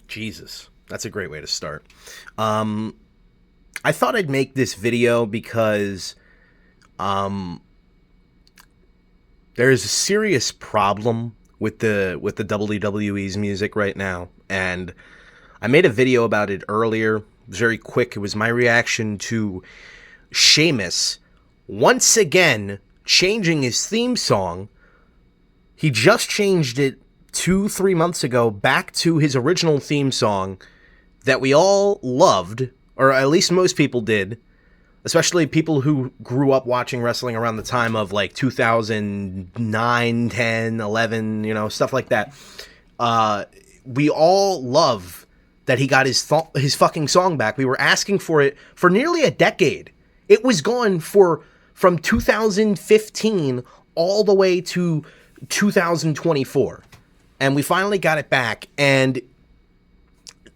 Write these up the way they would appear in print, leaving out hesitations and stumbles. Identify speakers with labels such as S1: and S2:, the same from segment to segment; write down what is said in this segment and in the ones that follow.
S1: Jesus, that's a great way to start. I thought I'd make this video because there is a serious problem with the WWE's music right now, and I made a video about it earlier. It was very quick. It was my reaction to Sheamus once again changing his theme song. He just changed it 2-3 months ago back to his original theme song that we all loved, or at least most people did, especially people who grew up watching wrestling around the time of like 2009, 10, 11, you know, stuff like that. We all love that he got his fucking song back. We were asking for it for nearly a decade. It was gone from 2015 all the way to 2024. And we finally got it back, and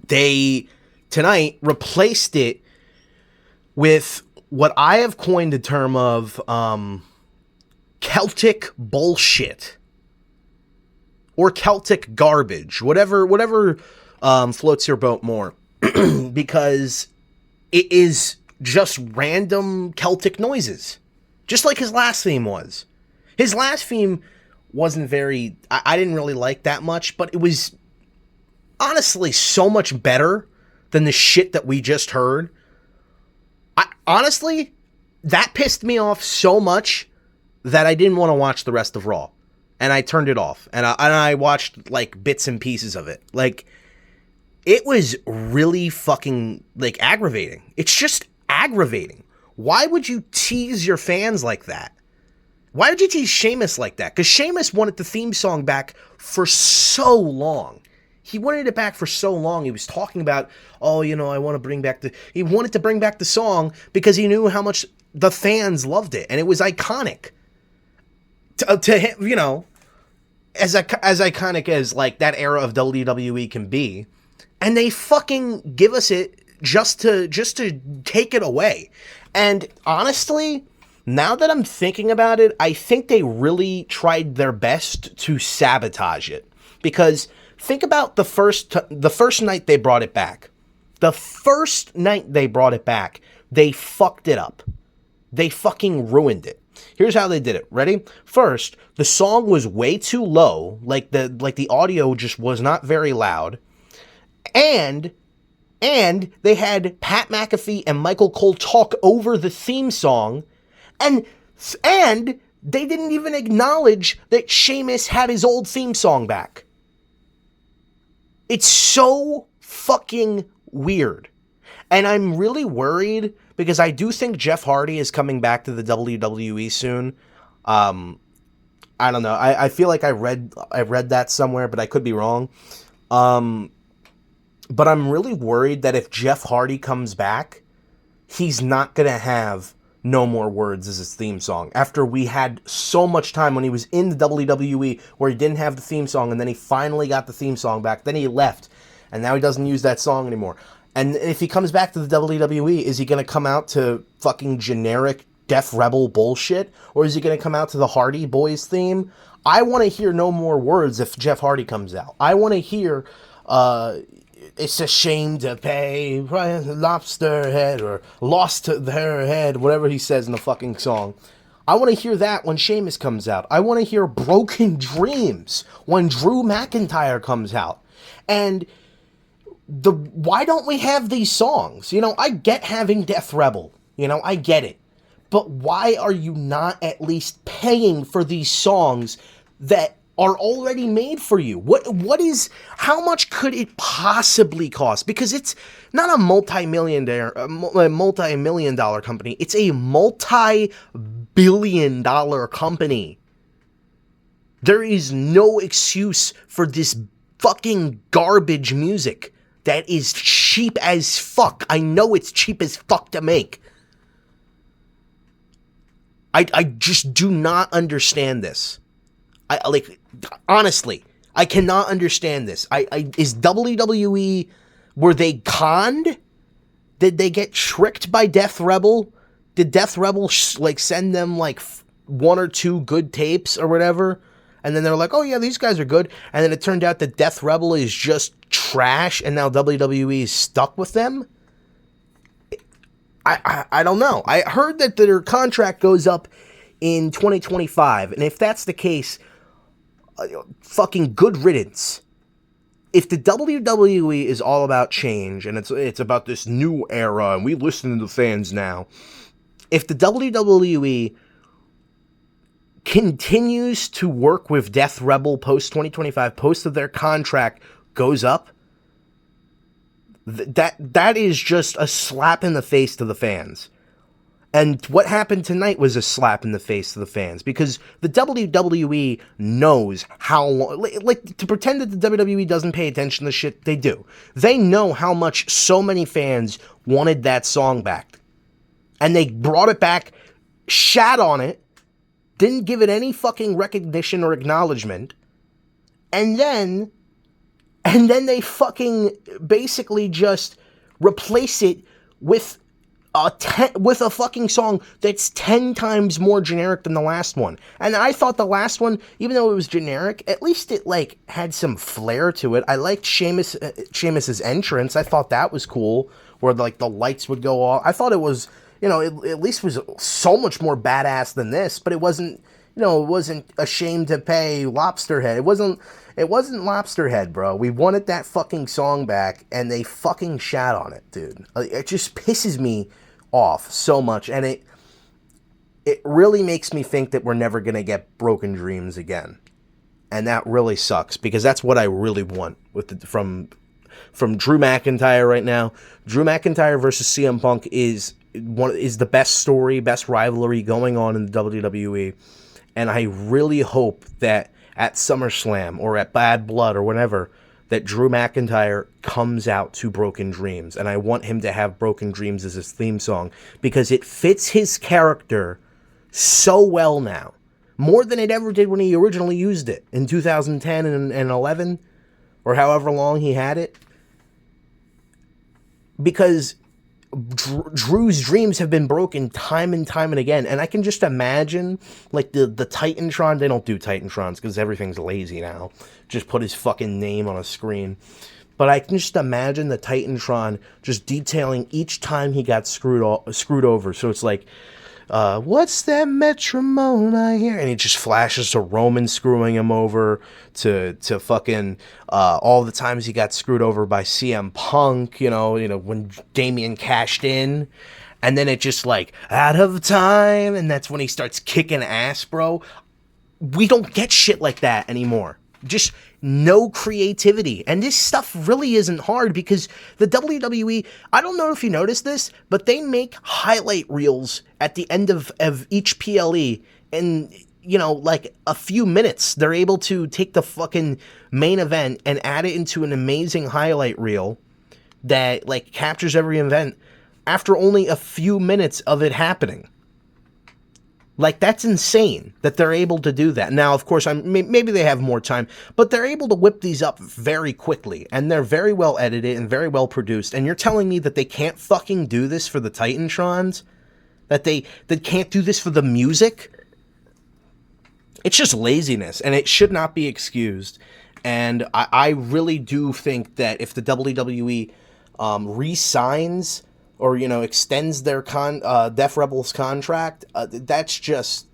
S1: they tonight replaced it with what I have coined the term of Celtic bullshit or Celtic garbage, whatever floats your boat more, because it is just random Celtic noises, just like his last theme was. His last theme wasn't very, I didn't really like that much, but it was honestly so much better than the shit that we just heard. Honestly, that pissed me off so much that I didn't want to watch the rest of Raw, and I turned it off, and I watched like bits and pieces of it. Like, it was really fucking like aggravating. It's just aggravating. Why would you tease your fans like that? Why would you tease Sheamus like that? Because Sheamus wanted the theme song back for so long. He wanted it back for so long. He was talking about, oh, you know, I want to bring back he wanted to bring back the song because he knew how much the fans loved it. And it was iconic. To him, you know, as iconic as like that era of WWE can be. And they fucking give us it just to take it away. And honestly, now that I'm thinking about it, I think they really tried their best to sabotage it. Because think about the first night they brought it back. The first night they brought it back, they fucked it up. They fucking ruined it. Here's how they did it. Ready? First, the song was way too low. Like the audio just was not very loud. And they had Pat McAfee and Michael Cole talk over the theme song. And they didn't even acknowledge that Sheamus had his old theme song back. It's so fucking weird. And I'm really worried because I do think Jeff Hardy is coming back to the WWE soon. I don't know. I feel like I read that somewhere, but I could be wrong. But I'm really worried that if Jeff Hardy comes back, he's not going to have No More Words as his theme song. After we had so much time when he was in the WWE where he didn't have the theme song, and then he finally got the theme song back, then he left, and now he doesn't use that song anymore. And if he comes back to the WWE, is he going to come out to fucking generic Def Rebel bullshit? Or is he going to come out to the Hardy Boys theme? I want to hear No More Words if Jeff Hardy comes out. I want to hear, it's a shame to pay lobster head or lost her head, whatever he says in the fucking song. I want to hear that when Sheamus comes out. I want to hear Broken Dreams when Drew McIntyre comes out. And why don't we have these songs? You know, I get having Death Rebel. You know, I get it. But why are you not at least paying for these songs that are already made for you? How much could it possibly cost? Because it's not a multi-million dollar company. It's a multi-billion dollar company. There is no excuse for this fucking garbage music that is cheap as fuck. I know it's cheap as fuck to make. I just do not understand this. Honestly, I cannot understand this. Is WWE, were they conned? Did they get tricked by Death Rebel? Did Death Rebel send them like one or two good tapes or whatever? And then they're like, oh yeah, these guys are good. And then it turned out that Death Rebel is just trash, and now WWE is stuck with them. I don't know. I heard that their contract goes up in 2025, and if that's the case, fucking good riddance. If the WWE is all about change, and it's about this new era, and we listen to the fans now, if the WWE continues to work with Death Rebel post 2025, post of their contract goes up, that is just a slap in the face to the fans. And what happened tonight was a slap in the face to the fans, because the WWE knows how long, like, to pretend that the WWE doesn't pay attention to shit, they do. They know how much so many fans wanted that song back. And they brought it back, shat on it, didn't give it any fucking recognition or acknowledgement, and then they fucking basically just replace it with a fucking song that's 10 times more generic than the last one. And I thought the last one, even though it was generic, at least it like had some flair to it. I liked Sheamus's entrance. I thought that was cool, where like the lights would go off. I thought it was, it at least was so much more badass than this, but it wasn't, it wasn't ashamed to pay Lobster Head. It wasn't Lobster Head, bro. We wanted that fucking song back, and they fucking shat on it, dude. It just pisses me off so much, and it really makes me think that we're never gonna get Broken Dreams again. And that really sucks, because that's what I really want with from Drew McIntyre right now. Drew McIntyre versus CM Punk is the best story, best rivalry going on in the WWE. And I really hope that at SummerSlam or at Bad Blood or whenever, that Drew McIntyre comes out to Broken Dreams. And I want him to have Broken Dreams as his theme song, because it fits his character so well now. More than it ever did when he originally used it in 2010 and 11, or however long he had it. Because Drew's dreams have been broken time and time and again, and I can just imagine, like, the Titantron. They don't do Titantrons because everything's lazy now. Just put his fucking name on a screen. But I can just imagine the Titantron just detailing each time he got screwed over. So it's like, what's that metronome I hear? And it just flashes to Roman screwing him over, to fucking all the times he got screwed over by CM Punk, when Damian cashed in. And then it just like, out of time, and that's when he starts kicking ass, bro. We don't get shit like that anymore. Just no creativity. And this stuff really isn't hard, because the WWE, I don't know if you noticed this, but they make highlight reels at the end of each PLE, and like a few minutes, they're able to take the fucking main event and add it into an amazing highlight reel that like captures every event after only a few minutes of it happening. Like, that's insane that they're able to do that. Now, of course, maybe they have more time, but they're able to whip these up very quickly, and they're very well edited and very well produced. And you're telling me that they can't fucking do this for the Titantrons? That they can't do this for the music? It's just laziness, and it should not be excused. And I really do think that if the WWE re-signs or, extends their Def Rebel's contract, that's just,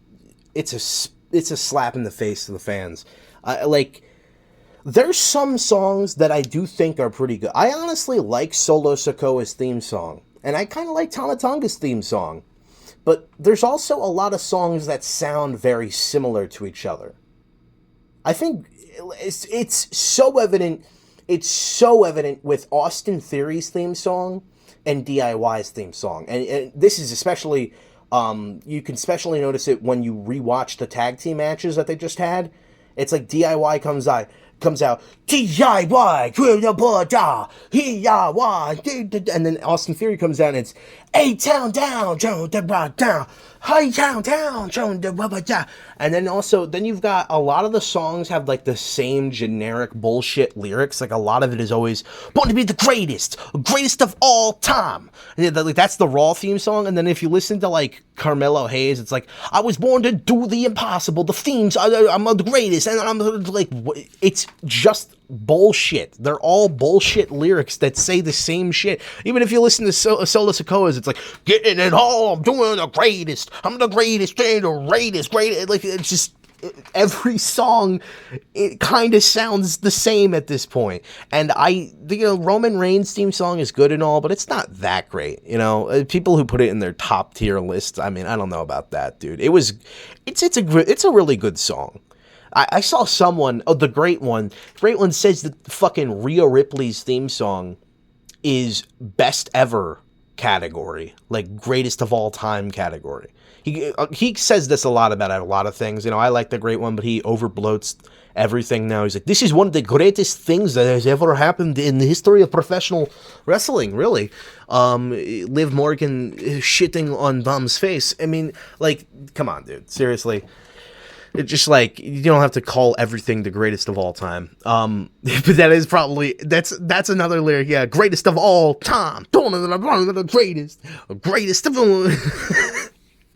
S1: it's a slap in the face to the fans. There's some songs that I do think are pretty good. I honestly like Solo Sikoa's theme song, and I kind of like Tama Tonga's theme song. But there's also a lot of songs that sound very similar to each other. I think it's so evident. It's so evident with Austin Theory's theme song and DIY's theme song. And this is especially, you can especially notice it when you rewatch the tag team matches that they just had. It's like DIY comes out, DIY, and then Austin Theory comes out and it's A-Town down, Joe, the rock down, Hi down, and then also then you've got a lot of the songs have like the same generic bullshit lyrics. Like a lot of it is always born to be the greatest of all time. And like that's the Raw theme song. And then if you listen to like Carmelo Hayes, it's like I was born to do the impossible. The themes, I'm the greatest, and I'm like it's just bullshit. They're all bullshit lyrics that say the same shit. Even if you listen to Sola Sokoa's, it's like getting it all. I'm doing the greatest. I'm the greatest. Greatest. Like it's just every song. It kind of sounds the same at this point. And Roman Reigns' theme song is good and all, but it's not that great. People who put it in their top tier lists. I mean, I don't know about that, dude. It's a really good song. I saw someone, the Great One says that fucking Rhea Ripley's theme song is best ever category, like greatest of all time category. He says this a lot about a lot of things. I like the Great One, but he overbloats everything now. He's like, this is one of the greatest things that has ever happened in the history of professional wrestling, really. Liv Morgan shitting on Dom's face. I mean, like, come on, dude. Seriously. It's just like you don't have to call everything the greatest of all time. But that is probably that's another lyric. Yeah, greatest of all time. The greatest of all.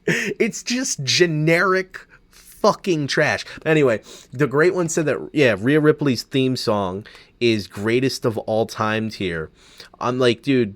S1: It's just generic fucking trash. But anyway, the Great One said that Rhea Ripley's theme song is greatest of all time tier. I'm like, dude.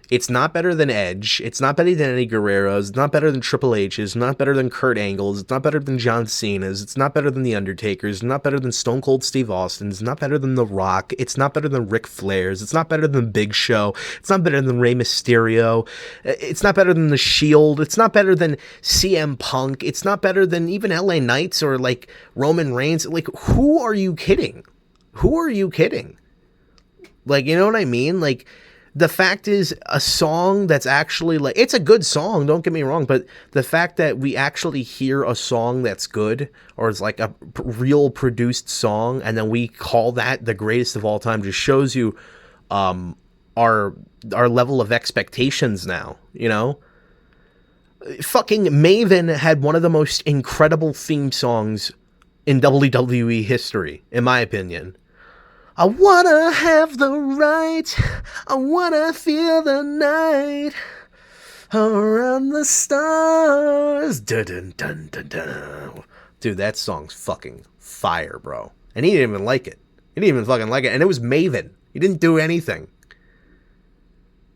S1: It's not better than Edge. It's not better than Eddie Guerrero's. It's not better than Triple H's. It's not better than Kurt Angle's. It's not better than John Cena's. It's not better than The Undertaker's. It's not better than Stone Cold Steve Austin's. It's not better than The Rock. It's not better than Ric Flair's. It's not better than Big Show. It's not better than Rey Mysterio. It's not better than The Shield. It's not better than CM Punk. It's not better than even LA Knights or like Roman Reigns. Like, who are you kidding? Who are you kidding? Like, you know what I mean? Like, the fact is, a song that's actually like, it's a good song, don't get me wrong, but the fact that we actually hear a song that's good, or it's like a real produced song, and then we call that the greatest of all time, just shows you our level of expectations now, Fucking Maven had one of the most incredible theme songs in WWE history, in my opinion. I wanna have the right, I wanna feel the night around the stars. Dun, dun, dun, dun. Dude, that song's fucking fire, bro. And he didn't even like it. He didn't even fucking like it. And it was Maven. He didn't do anything.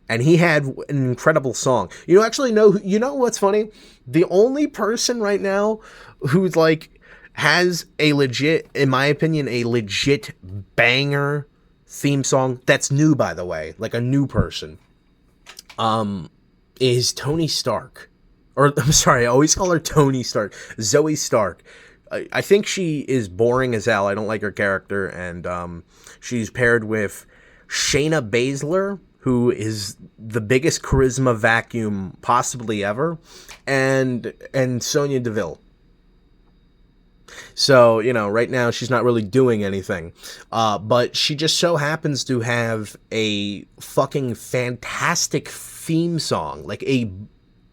S1: And he had an incredible song. You know what's funny? The only person right now who's like, has a legit, in my opinion, a legit banger theme song that's new, by the way, like a new person, is Tony Stark. Or, I'm sorry, I always call her Tony Stark. Zoe Stark. I think she is boring as hell. I don't like her character, and she's paired with Shayna Baszler, who is the biggest charisma vacuum possibly ever, and Sonya Deville. So, right now she's not really doing anything. But she just so happens to have a fucking fantastic theme song, like a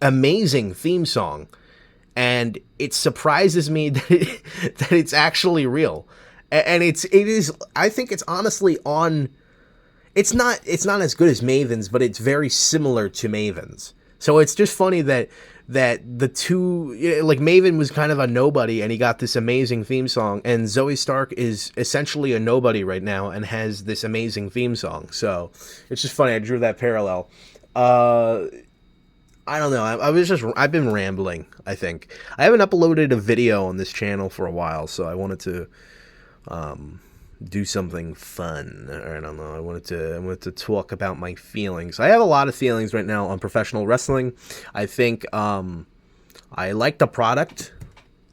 S1: amazing theme song. And it surprises me that it's actually real. And it is, I think it's honestly it's not as good as Maven's, but it's very similar to Maven's. So it's just funny that the two, like Maven was kind of a nobody and he got this amazing theme song, and Zoe Stark is essentially a nobody right now and has this amazing theme song. So it's just funny. I drew that parallel. I don't know. I've been rambling, I think. I haven't uploaded a video on this channel for a while, so I wanted to do something fun. I don't know. I wanted to talk about my feelings. I have a lot of feelings right now on professional wrestling. I think I like the product,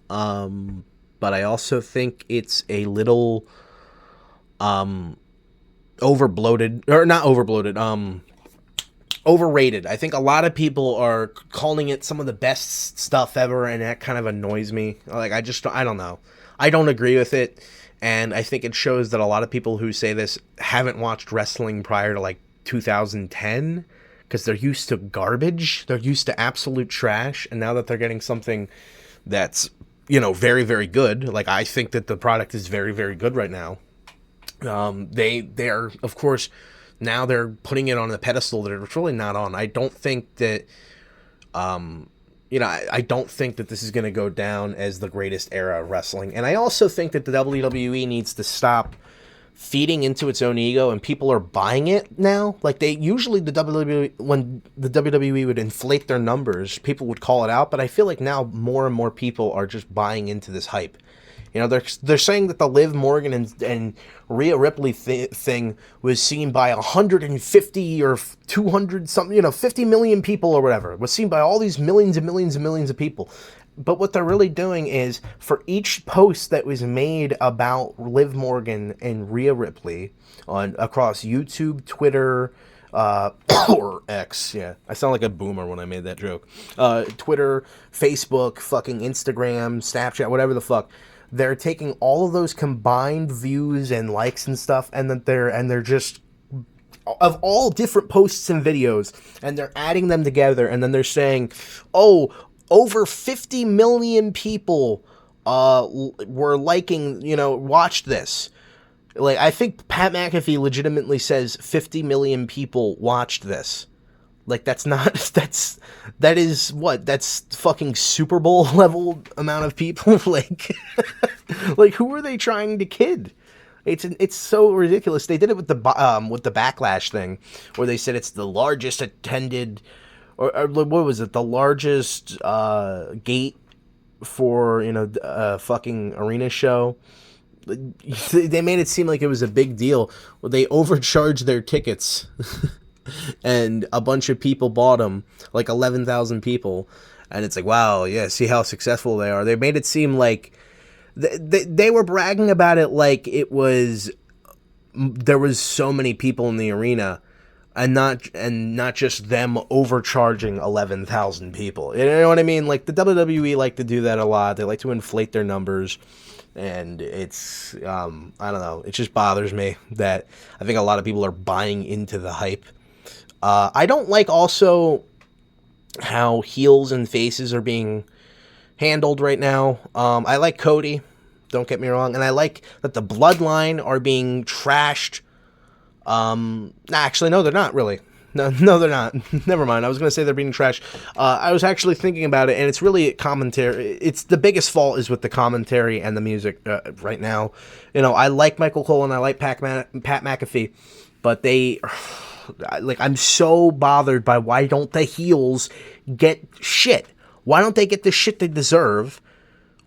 S1: but I also think it's a little overrated. I think a lot of people are calling it some of the best stuff ever, and that kind of annoys me. Like, I don't know. I don't agree with it. And I think it shows that a lot of people who say this haven't watched wrestling prior to like 2010, because they're used to garbage. They're used to absolute trash. And now that they're getting something that's, very, very good, like I think that the product is very, very good right now. They are, of course, now they're putting it on a pedestal that it's really not on. I don't think that, I don't think that this is going to go down as the greatest era of wrestling. And I also think that the WWE needs to stop feeding into its own ego, and people are buying it now. Like the WWE, when the WWE would inflate their numbers, people would call it out. But I feel like now more and more people are just buying into this hype. They're saying that the Liv Morgan and Rhea Ripley thing was seen by 150 or 200 something, 50 million people or whatever. It was seen by all these millions and millions and millions of people. But what they're really doing is, for each post that was made about Liv Morgan and Rhea Ripley across YouTube, Twitter, or X, yeah, I sound like a boomer when I made that joke. Twitter, Facebook, fucking Instagram, Snapchat, whatever the fuck. They're taking all of those combined views and likes and stuff, and they're just of all different posts and videos, and they're adding them together, and then they're saying, oh, over 50 million people were liking, watched this. Like, I think Pat McAfee legitimately says 50 million people watched this. Like, that's fucking Super Bowl level amount of people. Like, like, who are they trying to kid? It's so ridiculous. They did it with the Backlash thing, where they said it's the largest attended, or what was it? The largest gate for a fucking arena show. They made it seem like it was a big deal. Well, they overcharged their tickets. And a bunch of people bought them, like 11,000 people. And it's like, wow, yeah, see how successful they are. They made it seem like they were bragging about it like there was so many people in the arena, and not just them overcharging 11,000 people. You know what I mean? Like, the WWE like to do that a lot. They like to inflate their numbers. And it's, I don't know, it just bothers me that I think a lot of people are buying into the hype. I don't like also how heels and faces are being handled right now. I like Cody, don't get me wrong, and I like that the Bloodline are being trashed. Actually, no, they're not really. No, they're not. Never mind. I was going to say they're being trashed. I was actually thinking about it, and it's really commentary. It's the biggest fault is with the commentary and the music right now. I like Michael Cole and I like Pat McAfee, but I'm so bothered by why don't the heels get shit? Why don't they get the shit they deserve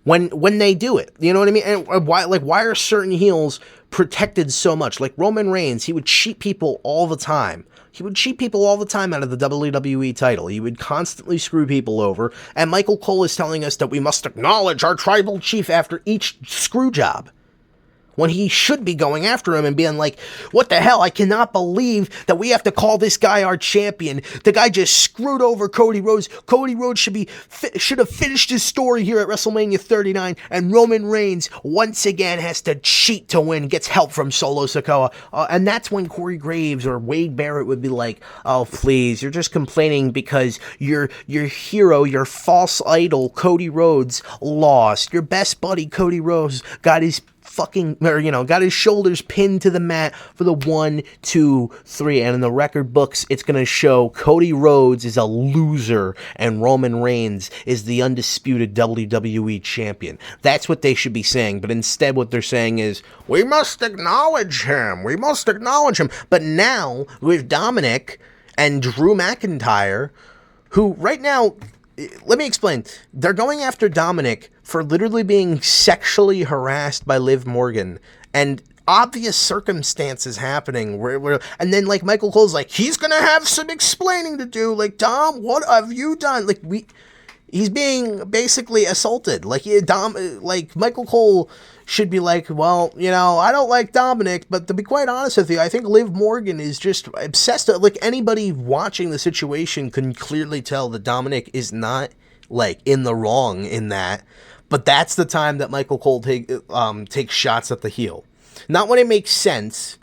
S1: when they do it? You know what I mean? And why are certain heels protected so much? Like Roman Reigns, he would cheat people all the time. He would cheat people all the time out of the WWE title. He would constantly screw people over. And Michael Cole is telling us that we must acknowledge our tribal chief after each screw job, when he should be going after him and being like, what the hell? I cannot believe that we have to call this guy our champion. The guy just screwed over Cody Rhodes. Cody Rhodes should have finished his story here at WrestleMania 39. And Roman Reigns, once again, has to cheat to win, gets help from Solo Sikoa. And that's when Corey Graves or Wade Barrett would be like, oh, please, you're just complaining because your hero, your false idol, Cody Rhodes, lost. Your best buddy, Cody Rhodes, got his shoulders pinned to the mat for the 1, 2, 3, and in the record books, it's going to show Cody Rhodes is a loser and Roman Reigns is the undisputed WWE champion. That's what they should be saying, but instead what they're saying is, we must acknowledge him. But now, with Dominic and Drew McIntyre, who right now, let me explain. They're going after Dominic for literally being sexually harassed by Liv Morgan, and obvious circumstances happening where and then like Michael Cole's like, he's gonna have some explaining to do. Like, Dom, what have you done? Like, he's being basically assaulted. Like, Michael Cole should be like, well, I don't like Dominic, but to be quite honest with you, I think Liv Morgan is just obsessed. Like, anybody watching the situation can clearly tell that Dominic is not, like, in the wrong in that. But that's the time that Michael Cole takes shots at the heel. Not when it makes sense.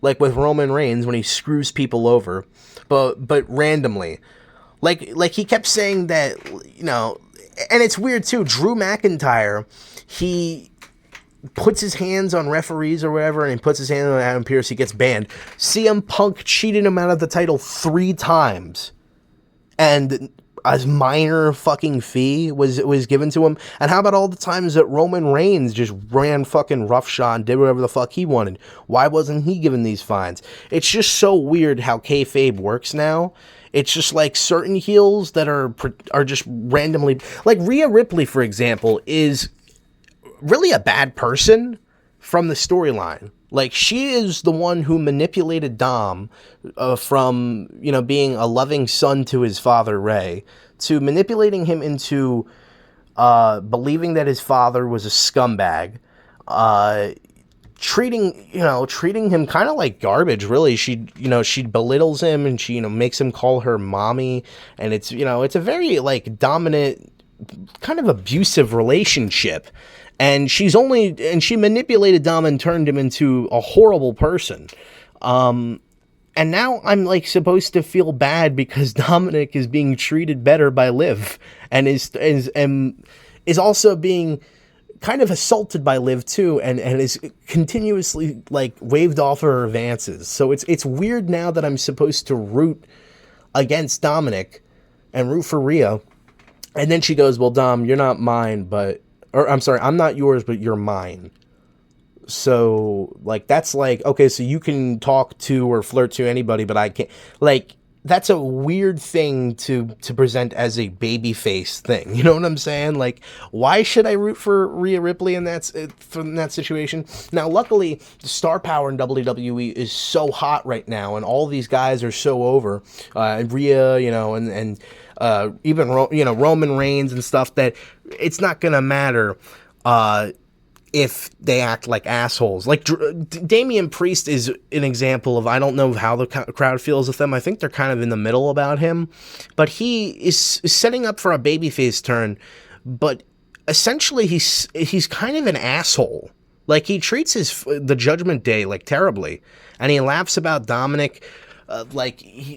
S1: like with Roman Reigns when he screws people over, but randomly. Like he kept saying that, you know, and it's weird too. Drew McIntyre, he puts his hands on referees or whatever, and he puts his hand on Adam Pearce, he gets banned. CM Punk cheated him out of the title 3 times, and a minor fucking fee was given to him. And how about all the times that Roman Reigns just ran fucking roughshod and did whatever the fuck he wanted? Why wasn't he given these fines? It's just so weird how kayfabe works now. It's just like certain heels that are just randomly, like Rhea Ripley, for example, is really a bad person from the storyline. Like, she is the one who manipulated Dom from, you know, being a loving son to his father, Ray, to manipulating him into believing that his father was a scumbag, treating him kind of like garbage, really. She belittles him, and she, makes him call her mommy, and it's a very, like, dominant, kind of abusive relationship. And she manipulated Dom and turned him into a horrible person. And now I'm, like, supposed to feel bad because Dominic is being treated better by Liv, and is also being kind of assaulted by Liv too, and is continuously, like, waved off her advances. So it's weird now that I'm supposed to root against Dominic and root for Rhea. And then she goes, well, Dom, you're not mine, I'm sorry, I'm not yours, but you're mine. So, like, that's like, okay, so you can talk to or flirt to anybody, but I can't. Like, that's a weird thing to present as a babyface thing. You know what I'm saying? Like, why should I root for Rhea Ripley in that situation? Now, luckily, the star power in WWE is so hot right now, and all these guys are so over. Rhea, and even Roman Reigns and stuff, that it's not gonna matter if they act like assholes. Like, Damian Priest is an example of, I don't know how the crowd feels with them. I think they're kind of in the middle about him, but he is setting up for a babyface turn, but essentially he's kind of an asshole. Like, he treats the Judgment Day, like, terribly, and he laughs about Dominic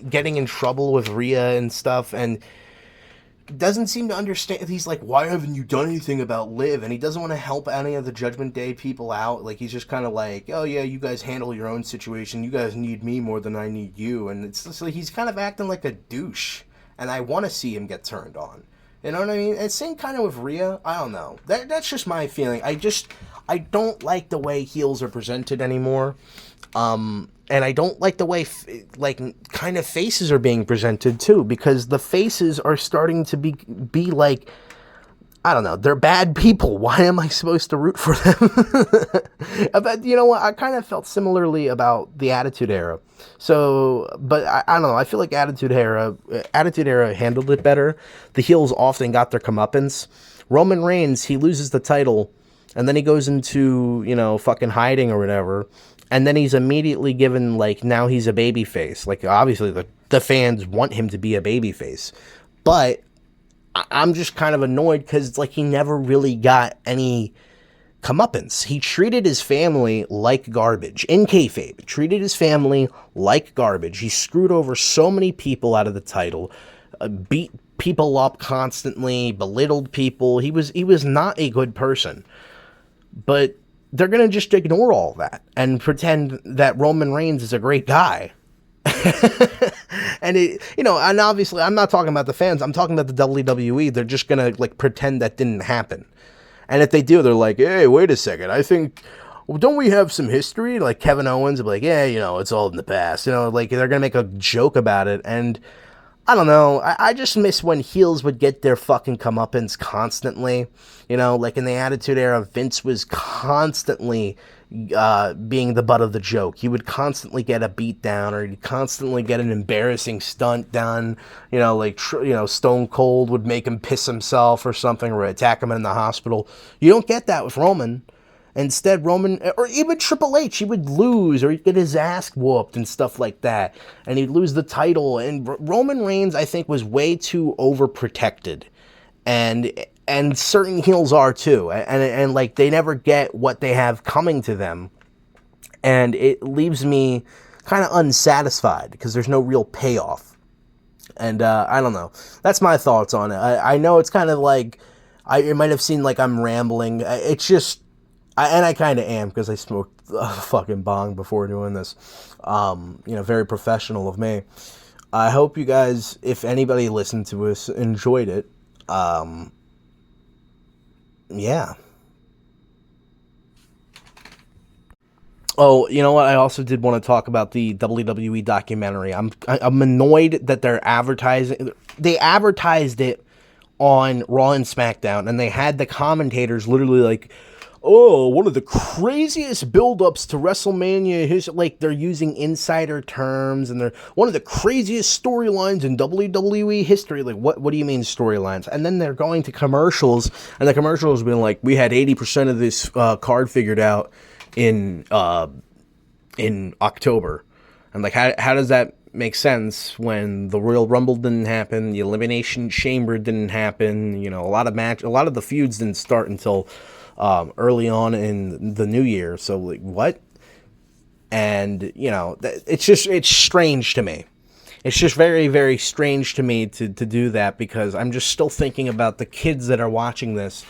S1: getting in trouble with Rhea and stuff, and doesn't seem to understand. He's like, why haven't you done anything about Liv? And he doesn't want to help any of the Judgment Day people out. Like, he's just kind of like, oh yeah, you guys handle your own situation. You guys need me more than I need you. And it's just like, he's kind of acting like a douche. And I want to see him get turned on. You know what I mean? It's same kind of with Rhea. I don't know. That's just my feeling. I don't like the way heels are presented anymore. And I don't like the way, kind of faces are being presented, too, because the faces are starting to be like, I don't know, they're bad people. Why am I supposed to root for them? But you know what? I kind of felt similarly about the Attitude Era. So, but I don't know. I feel like Attitude Era handled it better. The heels often got their comeuppance. Roman Reigns, he loses the title, and then he goes into, fucking hiding or whatever. And then he's immediately given, like, now he's a babyface. Like, obviously, the fans want him to be a babyface. But I'm just kind of annoyed because it's like he never really got any comeuppance. He treated his family like garbage. In kayfabe, treated his family like garbage. He screwed over so many people out of the title, beat people up constantly, belittled people. He was not a good person. But they're going to just ignore all that and pretend that Roman Reigns is a great guy. And and obviously I'm not talking about the fans. I'm talking about the WWE. They're just going to, like, pretend that didn't happen. And if they do, they're like, hey, wait a second. I think, don't we have some history? Like, Kevin Owens will be like, yeah, it's all in the past. Like, they're going to make a joke about it. And I don't know. I just miss when heels would get their fucking comeuppance constantly. Like in the Attitude Era, Vince was constantly being the butt of the joke. He would constantly get a beat down, or he'd constantly get an embarrassing stunt done. Stone Cold would make him piss himself or something, or attack him in the hospital. You don't get that with Roman. Instead, Roman, or even Triple H, he would lose, or he'd get his ass whooped and stuff like that, and he'd lose the title. And Roman Reigns, I think, was way too overprotected, and certain heels are too, and like, they never get what they have coming to them, And it leaves me kind of unsatisfied because there's no real payoff. And I don't know. That's my thoughts on it. I know it's kind of like, it might have seemed like I'm rambling. It's just, and I kind of am because I smoked a fucking bong before doing this. Very professional of me. I hope you guys, if anybody listened to us, enjoyed it. Yeah. Oh, you know what? I also did want to talk about the WWE documentary. I'm annoyed that they're advertising. They advertised it on Raw and SmackDown, and they had the commentators literally like, "Oh, one of the craziest build-ups to WrestleMania." Like they're using insider terms, and they're one of the craziest storylines in WWE history. Like, what do you mean storylines? And then they're going to commercials, and the commercials being like, "We had 80% of this card figured out in October." I'm like, how does that make sense when the Royal Rumble didn't happen, the Elimination Chamber didn't happen, a lot of the feuds didn't start until early on in the new year. So like, what? And it's strange to me. It's just very, very strange to me to do that, because I'm just still thinking about the kids that are watching this.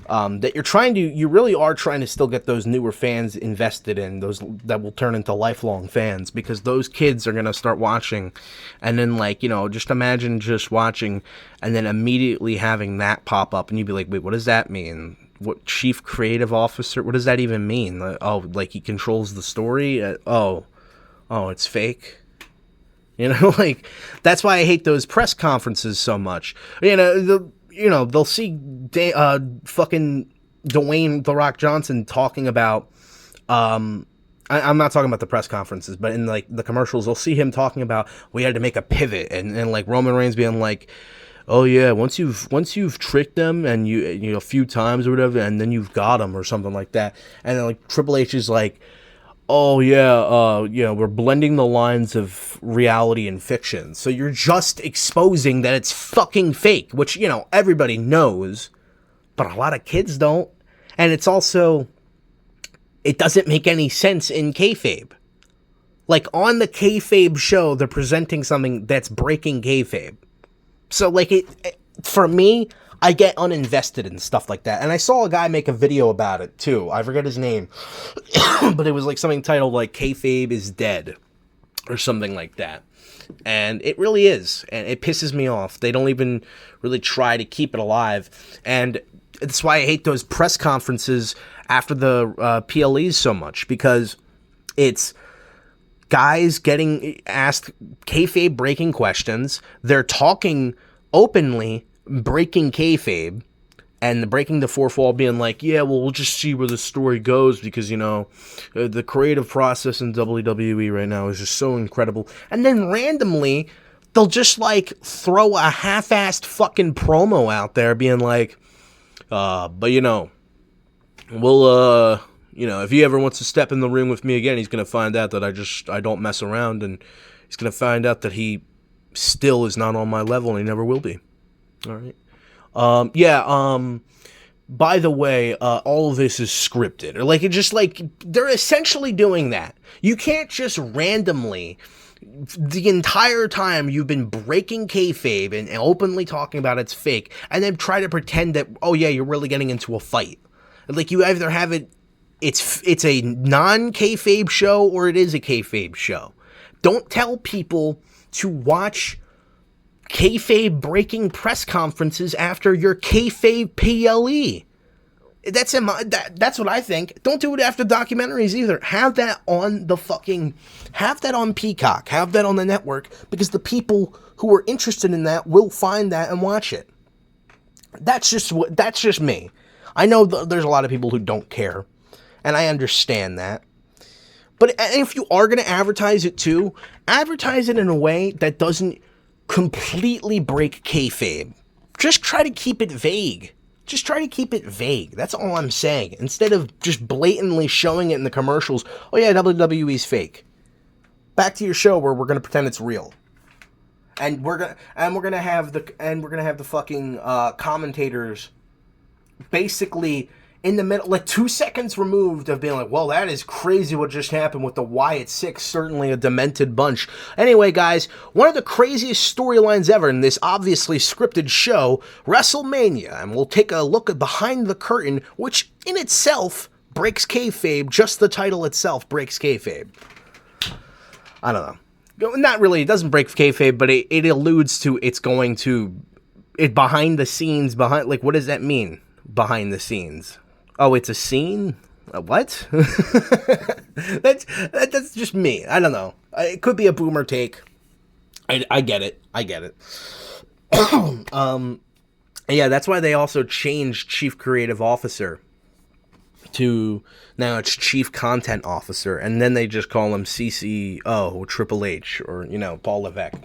S1: That you really are trying to still get those newer fans invested in, those that will turn into lifelong fans, because those kids are going to start watching, and then just imagine just watching and then immediately having that pop up and you'd be like, wait, what does that mean? What chief creative officer? What does that even mean? Like he controls the story? It's fake. Like that's why I hate those press conferences so much. They'll see fucking Dwayne "The Rock" Johnson talking about, I'm not talking about the press conferences, but in like the commercials, they'll see him talking about, we had to make a pivot, and like Roman Reigns being like, oh yeah, once you've tricked them and you a few times or whatever, and then you've got them or something like that, and then like Triple H is like, oh yeah, we're blending the lines of reality and fiction. So you're just exposing that it's fucking fake, which, everybody knows, but a lot of kids don't. And it's also, it doesn't make any sense in kayfabe. Like on the kayfabe show, they're presenting something that's breaking kayfabe. So like for me, I get uninvested in stuff like that. And I saw a guy make a video about it too. I forget his name, but it was like something titled like "Kayfabe is Dead" or something like that. And it really is. And it pisses me off. They don't even really try to keep it alive. And that's why I hate those press conferences after the PLEs so much, because it's guys getting asked kayfabe breaking questions. They're talking openly, breaking kayfabe, and breaking the fourth wall, being like, yeah, well, we'll just see where the story goes, because, the creative process in WWE right now is just so incredible. And then randomly, they'll just, like, throw a half-assed fucking promo out there being like, but, we'll, if he ever wants to step in the ring with me again, he's going to find out that I don't mess around, and he's going to find out that he still is not on my level, and he never will be. All right. By the way, all of this is scripted, or like, it just like, they're essentially doing that. You can't just randomly, the entire time you've been breaking kayfabe and openly talking about it's fake, and then try to pretend that, oh yeah, you're really getting into a fight. Like, you either have it's a non-kayfabe show, or it is a kayfabe show. Don't tell people to watch kayfabe breaking press conferences after your kayfabe PLE. That's what I think. Don't do it after documentaries either. Have that on Peacock. Have that on the network, because the people who are interested in that will find that and watch it. That's just me. I know there's a lot of people who don't care, and I understand that. But if you are going to advertise it too, advertise it in a way that doesn't completely break kayfabe. Just try to keep it vague. That's all I'm saying. Instead of just blatantly showing it in the commercials, oh yeah, WWE's fake. Back to your show where we're gonna pretend it's real, and we're gonna have the fucking commentators basically in the middle, like 2 seconds removed of being like, well, that is crazy what just happened with the Wyatt Six, certainly a demented bunch. Anyway, guys, one of the craziest storylines ever in this obviously scripted show, WrestleMania, and we'll take a look at behind the curtain, which in itself breaks kayfabe. Just the title itself breaks kayfabe. I don't know. Not really, it doesn't break kayfabe, but it alludes to it's going to, it behind the scenes, behind, like, what does that mean? Behind the scenes. Oh, it's a scene? What? That's just me. I don't know. It could be a boomer take. I get it. Yeah, that's why they also changed Chief Creative Officer to now it's Chief Content Officer, and then they just call him CCO, Triple H, or Paul Levesque.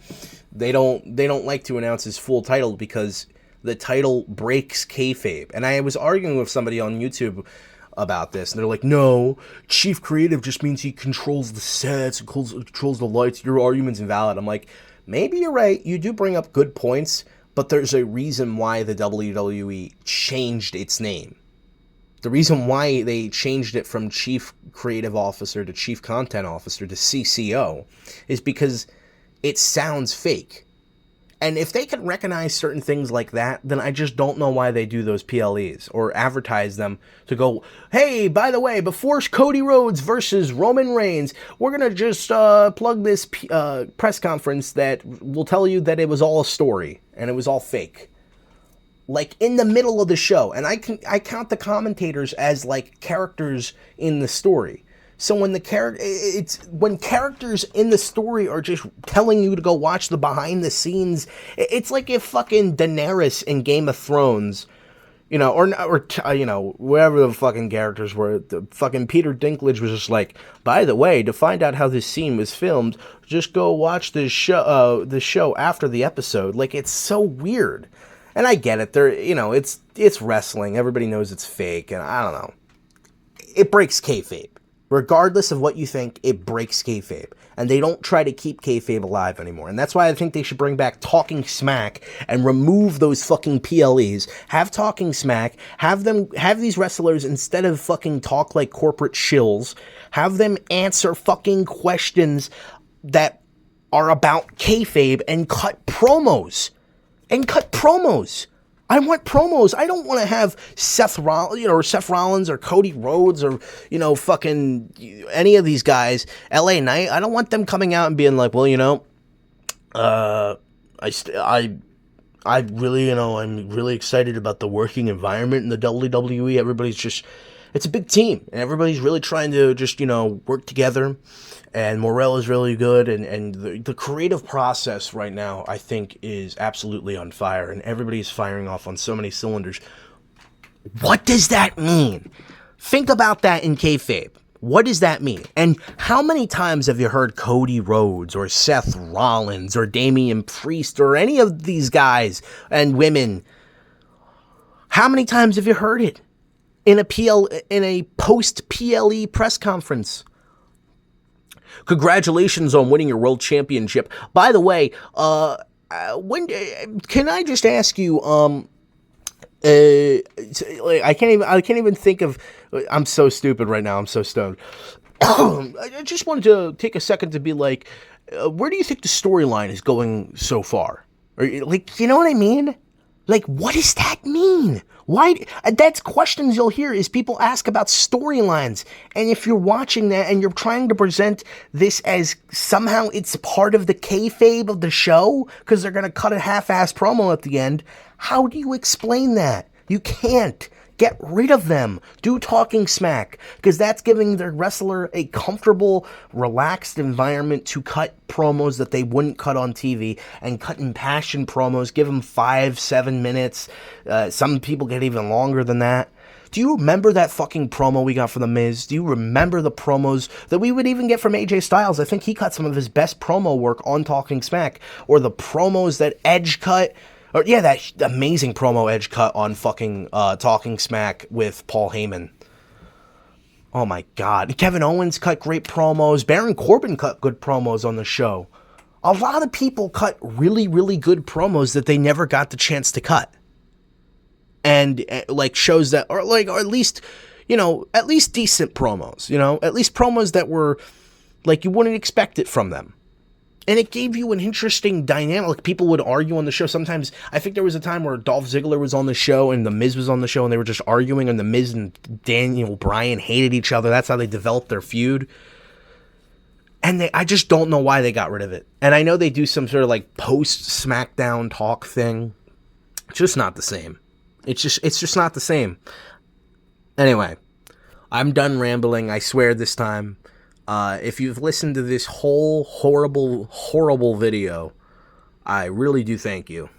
S1: They don't like to announce his full title because the title breaks kayfabe. And I was arguing with somebody on YouTube about this, and they're like, no, Chief Creative just means he controls the sets, controls the lights, your argument's invalid. I'm like, maybe you're right, you do bring up good points, but there's a reason why the WWE changed its name. The reason why they changed it from Chief Creative Officer to Chief Content Officer to CCO is because it sounds fake. And if they can recognize certain things like that, then I just don't know why they do those PLEs or advertise them to go, hey, by the way, before Cody Rhodes versus Roman Reigns, we're going to just plug this press conference that will tell you that it was all a story and it was all fake. Like in the middle of the show. And I count the commentators as like characters in the story. So when when characters in the story are just telling you to go watch the behind the scenes, it's like if fucking Daenerys in Game of Thrones, or wherever the fucking characters were, the fucking Peter Dinklage was just like, by the way, to find out how this scene was filmed, just go watch the show after the episode. Like, it's so weird. And I get it. It's wrestling. Everybody knows it's fake, and I don't know. It breaks kayfabe. Regardless of what you think, it breaks kayfabe. And they don't try to keep kayfabe alive anymore. And that's why I think they should bring back Talking Smack and remove those fucking PLEs. Have Talking Smack. Have these wrestlers, instead of fucking talk like corporate shills, have them answer fucking questions that are about kayfabe and cut promos. I want promos. I don't want to have Seth Rollins or Cody Rhodes or, fucking any of these guys, LA Knight. I don't want them coming out and being like, well, I really, I'm really excited about the working environment in the WWE. Everybody's just, it's a big team and everybody's really trying to just, work together. And Morel is really good, and the creative process right now, I think, is absolutely on fire, and everybody's firing off on so many cylinders. What does that mean? Think about that in kayfabe. What does that mean? And how many times have you heard Cody Rhodes or Seth Rollins or Damian Priest or any of these guys and women? How many times have you heard it in a post-PLE press conference? Congratulations on winning your world championship. By the way, when can I just ask you? I can't even think of. I'm so stupid right now. I'm so stoned. I just wanted to take a second to be like, where do you think the storyline is going so far? Or like, you know what I mean? Like, what does that mean? Why? That's questions you'll hear is people ask about storylines. And if you're watching that and you're trying to present this as somehow it's part of the kayfabe of the show, because they're going to cut a half-ass promo at the end, how do you explain that? You can't. Get rid of them. Do Talking Smack, because that's giving the wrestler a comfortable, relaxed environment to cut promos that they wouldn't cut on TV, and cut impassioned promos. Give them 5-7 minutes. Some people get even longer than that. Do you remember that fucking promo we got from The Miz? Do you remember the promos that we would even get from AJ Styles? I think he cut some of his best promo work on Talking Smack. Or the promos that Edge cut. Or yeah, that amazing promo Edge cut on fucking Talking Smack with Paul Heyman. Oh my God. Kevin Owens cut great promos. Baron Corbin cut good promos on the show. A lot of people cut really, really good promos that they never got the chance to cut. and like shows that, or at least, at least decent promos, at least promos that were like you wouldn't expect it from them. And it gave you an interesting dynamic. Like, people would argue on the show. Sometimes, I think there was a time where Dolph Ziggler was on the show and The Miz was on the show, and they were just arguing, and The Miz and Daniel Bryan hated each other. That's how they developed their feud. And I just don't know why they got rid of it. And I know they do some sort of like post-SmackDown talk thing. It's just not the same. It's just not the same. Anyway, I'm done rambling. I swear this time. If you've listened to this whole horrible video, I really do thank you.